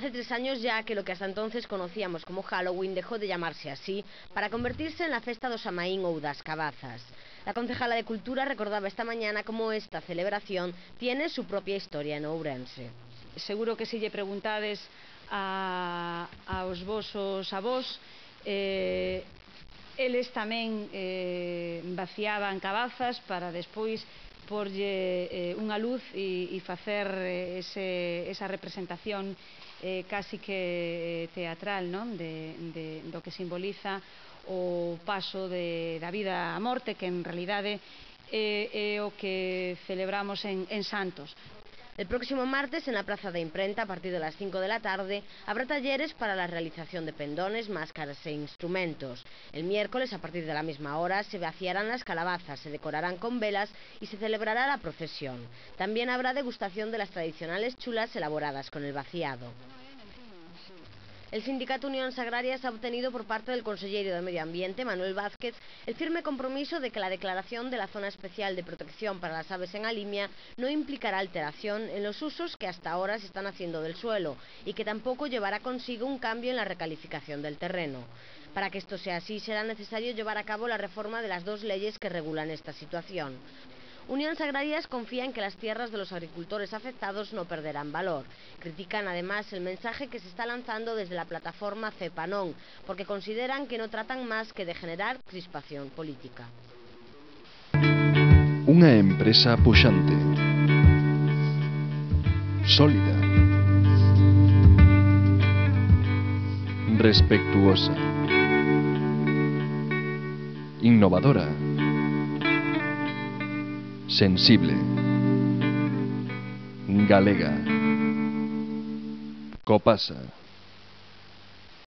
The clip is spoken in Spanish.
Hace 3 años ya que lo que hasta entonces conocíamos como Halloween dejó de llamarse así para convertirse en la Festa do Samaín ou das Cabazas. La concejala de Cultura recordaba esta mañana cómo esta celebración tiene su propia historia en Ourense. Seguro que se lle preguntades aos vosos avós, eles tamén vaciaban cabazas para despois porlle unha luz e facer esa representación casi que teatral, non? Do que simboliza o paso da vida á morte, que en realidade é o que celebramos en Santos. El próximo martes, en la Plaza de Imprenta, a partir de las 5 de la tarde, habrá talleres para la realización de pendones, máscaras e instrumentos. El miércoles, a partir de la misma hora, se vaciarán las calabazas, se decorarán con velas y se celebrará la procesión. También habrá degustación de las tradicionales chulas elaboradas con el vaciado. El sindicato Unións Agrarias ha obtenido por parte del consejero de Medio Ambiente, Manuel Vázquez, el firme compromiso de que la declaración de la zona especial de protección para las aves en Alimia no implicará alteración en los usos que hasta ahora se están haciendo del suelo y que tampoco llevará consigo un cambio en la recalificación del terreno. Para que esto sea así, será necesario llevar a cabo la reforma de las 2 leyes que regulan esta situación. Unións Agrarias confía en que las tierras de los agricultores afectados no perderán valor. Critican además el mensaje que se está lanzando desde la plataforma Cepanón, porque consideran que no tratan más que de generar crispación política. Unha empresa puxante, sólida, respectuosa, innovadora, sensible, galega, Copasa.